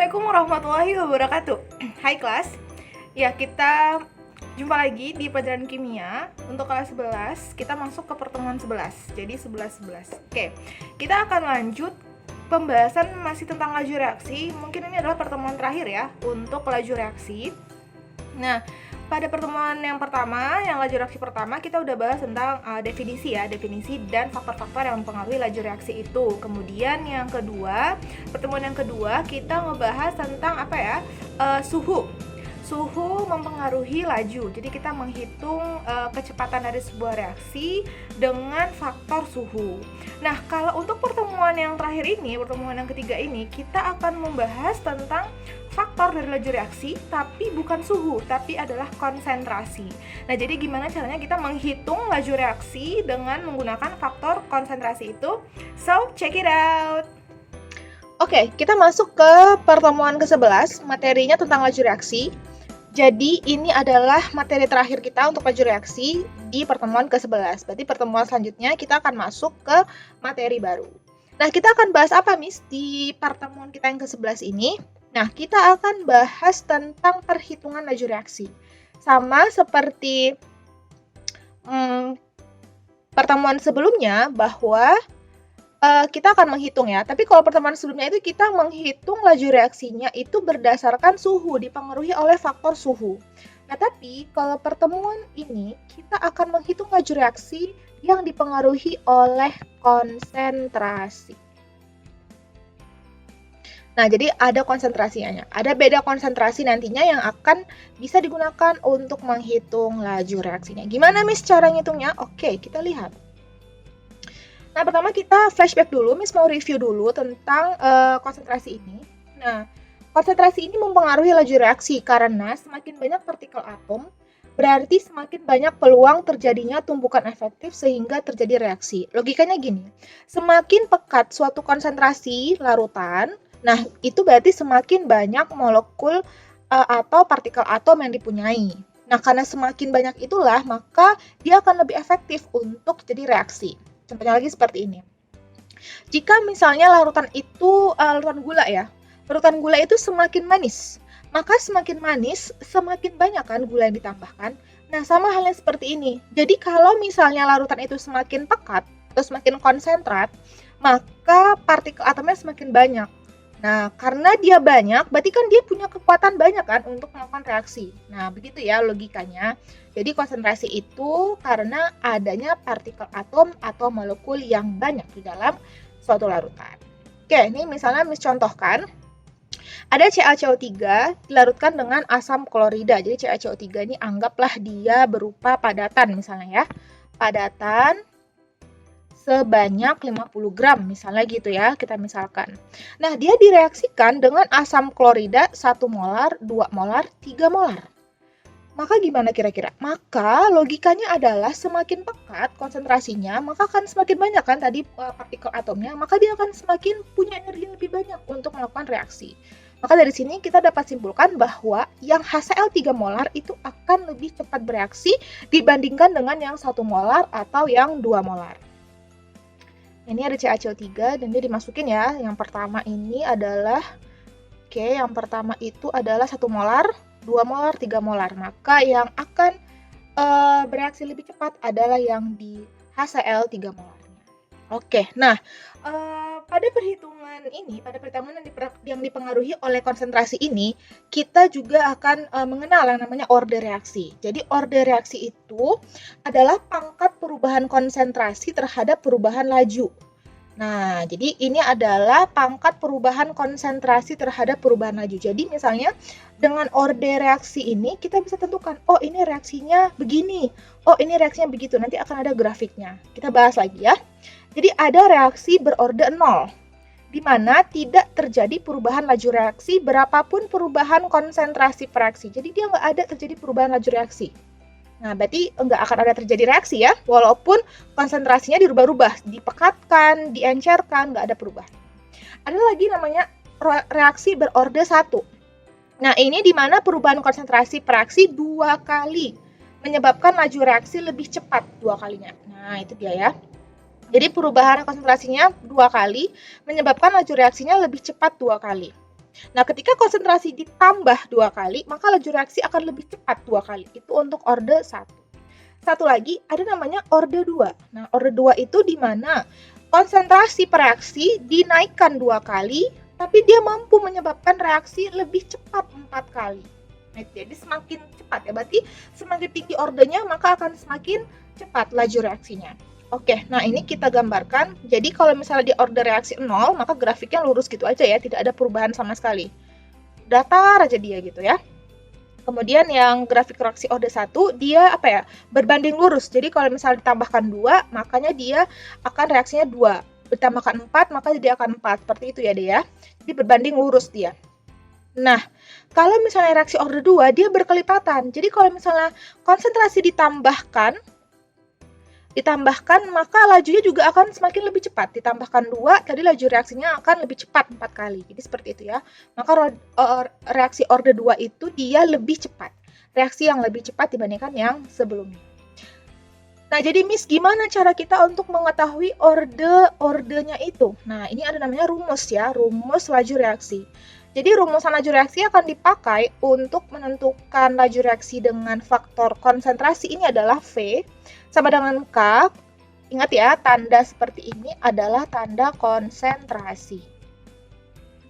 Assalamualaikum warahmatullahi wabarakatuh. Hai kelas. Ya, kita jumpa lagi di pelajaran kimia. Untuk kelas 11, kita masuk ke pertemuan 11. Jadi 11-11. Oke, kita akan lanjut pembahasan masih tentang laju reaksi. Mungkin ini adalah pertemuan terakhir ya untuk laju reaksi. Nah, pada pertemuan yang pertama, yang laju reaksi pertama, kita udah bahas tentang definisi dan faktor-faktor yang mempengaruhi laju reaksi itu. Kemudian yang kedua, pertemuan yang kedua, kita ngebahas tentang suhu. Suhu mempengaruhi laju. Jadi kita menghitung kecepatan dari sebuah reaksi dengan faktor suhu. Nah, kalau untuk pertemuan yang terakhir ini, pertemuan yang ketiga ini, kita akan membahas tentang faktor dari laju reaksi, tapi bukan suhu, tapi adalah konsentrasi. Nah, jadi gimana caranya kita menghitung laju reaksi dengan menggunakan faktor konsentrasi itu? So, check it out! Oke, kita masuk ke pertemuan ke-11, materinya tentang laju reaksi. Jadi, ini adalah materi terakhir kita untuk laju reaksi di pertemuan ke-11. Berarti pertemuan selanjutnya kita akan masuk ke materi baru. Nah, kita akan bahas apa, Miss, di pertemuan kita yang ke-11 ini? Nah, kita akan bahas tentang perhitungan laju reaksi. Sama seperti pertemuan sebelumnya, bahwa kita akan menghitung ya. Tapi kalau pertemuan sebelumnya itu kita menghitung laju reaksinya itu berdasarkan suhu, dipengaruhi oleh faktor suhu. Nah, tapi kalau pertemuan ini kita akan menghitung laju reaksi yang dipengaruhi oleh konsentrasi. Nah, jadi ada konsentrasinya. Ada beda konsentrasi nantinya yang akan bisa digunakan untuk menghitung laju reaksinya. Gimana, Miss, cara ngitungnya? Oke, kita lihat. Nah, pertama kita flashback dulu. Miss mau review dulu tentang konsentrasi ini. Nah, konsentrasi ini mempengaruhi laju reaksi karena semakin banyak partikel atom, berarti semakin banyak peluang terjadinya tumpukan efektif sehingga terjadi reaksi. Logikanya gini, semakin pekat suatu konsentrasi larutan, nah itu berarti semakin banyak molekul atau partikel atom yang dipunyai. Nah, karena semakin banyak itulah, maka dia akan lebih efektif untuk jadi reaksi. Contohnya lagi seperti ini. Jika misalnya larutan itu larutan gula ya, larutan gula itu semakin manis, maka semakin manis, semakin banyak kan gula yang ditambahkan. Nah, sama halnya seperti ini. Jadi kalau misalnya larutan itu semakin pekat atau semakin konsentrat, maka partikel atomnya semakin banyak. Nah, karena dia banyak, berarti kan dia punya kekuatan banyak kan untuk melakukan reaksi. Nah, begitu ya logikanya. Jadi konsentrasi itu karena adanya partikel atom atau molekul yang banyak di dalam suatu larutan. Oke, ini misalnya Miss contohkan. Ada CaCO3 dilarutkan dengan asam klorida. Jadi CaCO3 ini anggaplah dia berupa padatan misalnya ya. Padatan sebanyak 50 gram misalnya gitu ya, kita misalkan. Nah, dia direaksikan dengan asam klorida 1 molar, 2 molar, 3 molar. Maka gimana kira-kira? Maka logikanya adalah semakin pekat konsentrasinya, maka akan semakin banyak kan tadi partikel atomnya, maka dia akan semakin punya energi lebih banyak untuk melakukan reaksi. Maka dari sini kita dapat simpulkan bahwa yang HCl 3 molar itu akan lebih cepat bereaksi dibandingkan dengan yang 1 molar atau yang 2 molar. Ini ada CaCO3 dan dia dimasukin ya. Yang pertama ini adalah yang pertama itu adalah 1 molar, 2 molar, 3 molar. Maka yang akan bereaksi lebih cepat adalah yang di HCl 3 molarnya. Oke, nah pada perhitungan ini, pada perhitungan yang dipengaruhi oleh konsentrasi ini, kita juga akan mengenal yang namanya orde reaksi. Jadi orde reaksi itu adalah pangkat perubahan konsentrasi terhadap perubahan laju. Nah, jadi ini adalah pangkat perubahan konsentrasi terhadap perubahan laju. Jadi misalnya dengan orde reaksi ini kita bisa tentukan, oh ini reaksinya begini, oh ini reaksinya begitu. Nanti akan ada grafiknya. Kita bahas lagi ya. Jadi ada reaksi berorde 0, di mana tidak terjadi perubahan laju reaksi berapapun perubahan konsentrasi reaksi. Jadi dia nggak ada terjadi perubahan laju reaksi. Nah, berarti nggak akan ada terjadi reaksi ya, walaupun konsentrasinya dirubah-rubah, dipekatkan, diencerkan, nggak ada perubahan. Ada lagi namanya reaksi berorde 1. Nah, ini di mana perubahan konsentrasi reaksi 2 kali, menyebabkan laju reaksi lebih cepat 2 kalinya. Nah, itu dia ya. Jadi perubahan konsentrasinya 2 kali, menyebabkan laju reaksinya lebih cepat 2 kali. Nah, ketika konsentrasi ditambah 2 kali, maka laju reaksi akan lebih cepat 2 kali. Itu untuk orde 1. Satu lagi, ada namanya orde 2. Nah, orde 2 itu di mana konsentrasi per reaksi dinaikkan 2 kali, tapi dia mampu menyebabkan reaksi lebih cepat 4 kali. Nah, jadi semakin cepat ya, berarti semakin tinggi ordenya maka akan semakin cepat laju reaksinya. Oke, nah ini kita gambarkan. Jadi kalau misalnya di orde reaksi 0, maka grafiknya lurus gitu aja ya, tidak ada perubahan sama sekali. Datar aja dia gitu ya. Kemudian yang grafik reaksi orde 1, dia berbanding lurus. Jadi kalau misalnya ditambahkan 2, makanya dia akan reaksinya 2. Ditambahkan 4, maka dia akan 4. Seperti itu ya dia ya. Jadi berbanding lurus dia. Nah, kalau misalnya reaksi orde 2, dia berkelipatan. Jadi kalau misalnya konsentrasi ditambahkan, maka lajunya juga akan semakin lebih cepat. Ditambahkan 2, tadi laju reaksinya akan lebih cepat 4 kali. Jadi seperti itu ya. Maka reaksi orde 2 itu dia lebih cepat. Reaksi yang lebih cepat dibandingkan yang sebelumnya. Nah, jadi Miss, gimana cara kita untuk mengetahui ordenya itu? Nah, ini ada namanya rumus ya, rumus laju reaksi. Jadi rumusan laju reaksi akan dipakai untuk menentukan laju reaksi dengan faktor konsentrasi ini adalah V sama dengan K. Ingat ya, tanda seperti ini adalah tanda konsentrasi.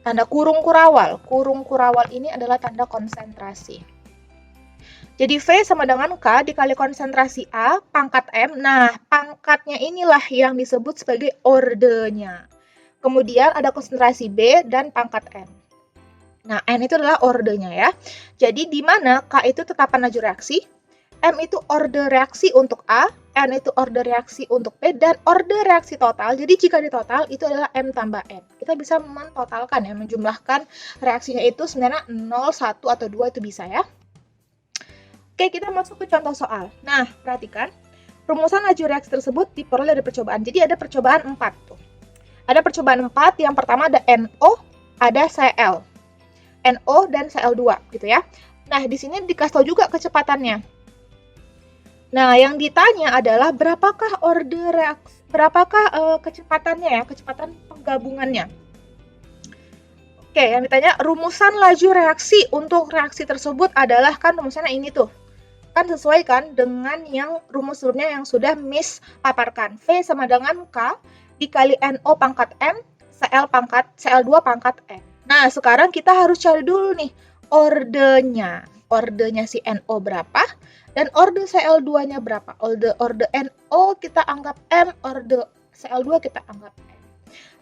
Tanda kurung kurawal. Kurung kurawal ini adalah tanda konsentrasi. Jadi V sama dengan K dikali konsentrasi A pangkat M. Nah, pangkatnya inilah yang disebut sebagai ordenya. Kemudian ada konsentrasi B dan pangkat N. Nah, N itu adalah ordenya ya. Jadi di mana K itu tetapan laju reaksi, M itu orde reaksi untuk A, N itu orde reaksi untuk B, dan orde reaksi total. Jadi jika ditotal itu adalah M tambah N. Kita bisa mentotalkan ya, menjumlahkan reaksinya itu sebenarnya 0, 1, atau 2 itu bisa ya. Oke, kita masuk ke contoh soal. Nah, perhatikan. Rumusan laju reaksi tersebut diperoleh dari percobaan. Jadi ada percobaan 4 tuh. Ada percobaan 4, yang pertama ada NO, ada Cl. NO dan Cl2 gitu ya. Nah, di sini dikasih tahu juga kecepatannya. Nah, yang ditanya adalah berapakah kecepatannya ya, kecepatan penggabungannya. Oke, yang ditanya rumusan laju reaksi untuk reaksi tersebut adalah, kan rumusnya ini tuh. Kan sesuai kan dengan yang rumus sebelumnya yang sudah Miss paparkan. V sama dengan K dikali NO pangkat M, Cl2 pangkat M. Nah, sekarang kita harus cari dulu nih ordenya. Ordenya si NO berapa dan orde Cl2-nya berapa. Orde NO kita anggap M, orde Cl2 kita anggap M.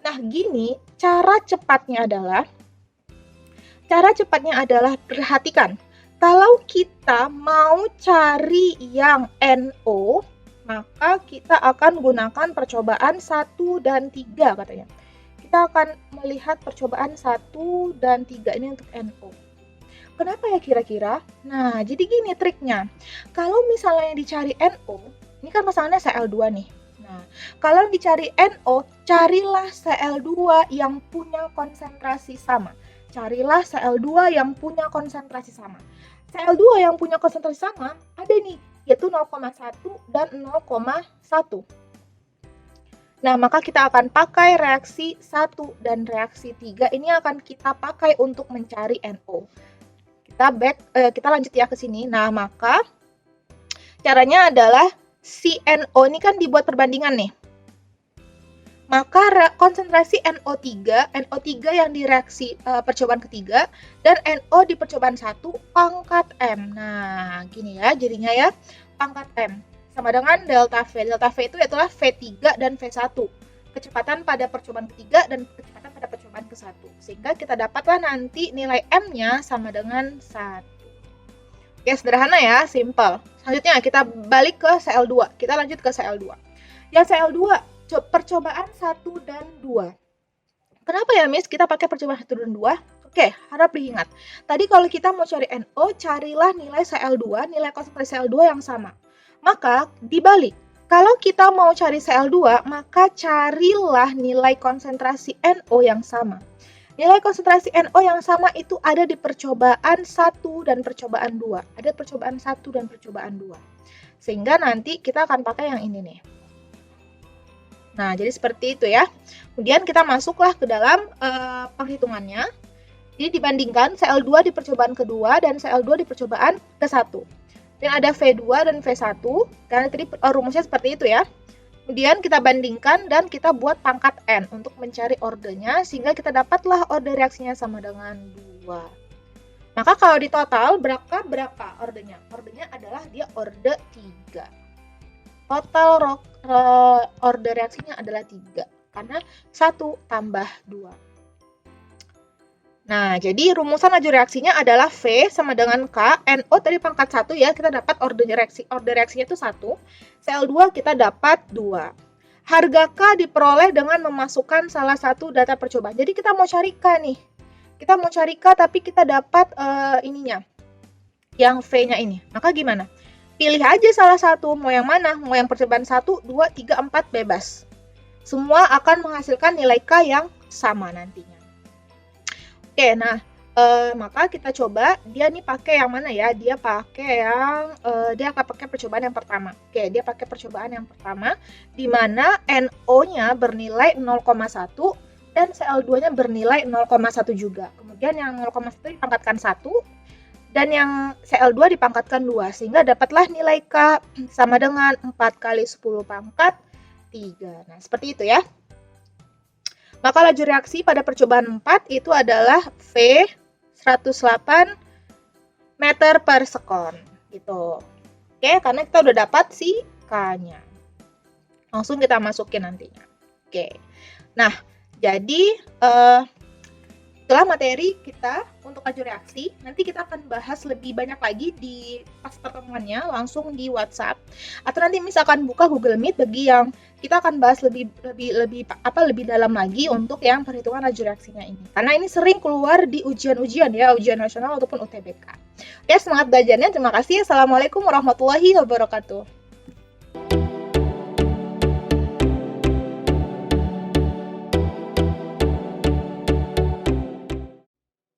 Nah, gini cara cepatnya adalah perhatikan. Kalau kita mau cari yang NO, maka kita akan gunakan percobaan 1 dan 3 katanya. Kita akan melihat percobaan 1 dan 3 ini untuk NO. Kenapa ya kira-kira? Nah, jadi gini triknya. Kalau misalnya yang dicari NO, ini kan pasangannya Cl2 nih. Nah, kalau yang dicari NO, carilah Cl2 yang punya konsentrasi sama. Carilah Cl2 yang punya konsentrasi sama. Cl2 yang punya konsentrasi sama ada nih, yaitu 0,1 dan 0,1. Nah, maka kita akan pakai reaksi 1 dan reaksi 3. Ini akan kita pakai untuk mencari NO. Kita lanjut ya ke sini. Nah, maka caranya adalah si NO ini kan dibuat perbandingan nih. Maka konsentrasi NO3 yang di reaksi percobaan ketiga, dan NO di percobaan 1 pangkat M. Nah, gini ya jadinya ya, pangkat M. Sama dengan delta V. Delta V itu adalah V3 dan V1. Kecepatan pada percobaan ketiga dan kecepatan pada percobaan ke-1. Sehingga kita dapatlah nanti nilai M-nya sama dengan 1. Oke, sederhana ya, simple. Selanjutnya kita balik ke Cl2. Kita lanjut ke Cl2. Yang Cl2, percobaan 1 dan 2. Kenapa ya, Miss, kita pakai percobaan 1 dan 2? Oke, harap diingat. Tadi kalau kita mau cari NO, carilah nilai Cl2, nilai konsentrasi Cl2 yang sama. Maka dibalik, kalau kita mau cari Cl2, maka carilah nilai konsentrasi NO yang sama. Nilai konsentrasi NO yang sama itu ada di percobaan 1 dan percobaan 2. Ada percobaan 1 dan percobaan 2. Sehingga nanti kita akan pakai yang ini nih. Nah, jadi seperti itu ya. Kemudian kita masuklah ke dalam penghitungannya. Jadi dibandingkan Cl2 di percobaan kedua dan Cl2 di percobaan ke-1. Dan ada V2 dan V1, karena tadi rumusnya seperti itu ya. Kemudian kita bandingkan dan kita buat pangkat N untuk mencari ordernya, sehingga kita dapatlah order reaksinya sama dengan 2. Maka kalau di total berapa ordernya? Ordernya adalah dia order 3. Total order reaksinya adalah 3, karena 1 tambah 2. Nah, jadi rumusan laju reaksinya adalah V sama dengan K, NO tadi pangkat 1 ya, kita dapat order reaksinya itu 1, Cl2 kita dapat 2. Harga K diperoleh dengan memasukkan salah satu data percobaan. Jadi kita mau cari K nih. Kita mau cari K tapi kita dapat ininya, yang V-nya ini. Maka gimana? Pilih aja salah satu, mau yang mana? Mau yang percobaan 1, 2, 3, 4, bebas. Semua akan menghasilkan nilai K yang sama nantinya. Oke, nah maka kita coba dia nih pakai yang mana ya? Dia pakai yang dia akan pakai percobaan yang pertama. Oke, dia pakai percobaan yang pertama di mana NO-nya bernilai 0,1 dan Cl2-nya bernilai 0,1 juga. Kemudian yang 0,1 dipangkatkan 1 dan yang Cl2 dipangkatkan 2 sehingga dapatlah nilai K sama dengan 4 kali 10 pangkat 3. Nah, seperti itu ya. Maka laju reaksi pada percobaan 4 itu adalah V 108 meter per sekon gitu. Oke, karena kita udah dapat si K-nya. Langsung kita masukin nantinya. Oke. Nah, jadi itulah materi kita untuk laju reaksi. Nanti kita akan bahas lebih banyak lagi di pas pertemuannya langsung di WhatsApp, atau nanti misalkan buka Google Meet bagi yang kita akan bahas lebih dalam lagi untuk yang perhitungan laju reaksinya ini. Karena ini sering keluar di ujian-ujian ya, ujian nasional ataupun UTBK. Oke, semangat belajarnya. Terima kasih. Assalamualaikum warahmatullahi wabarakatuh.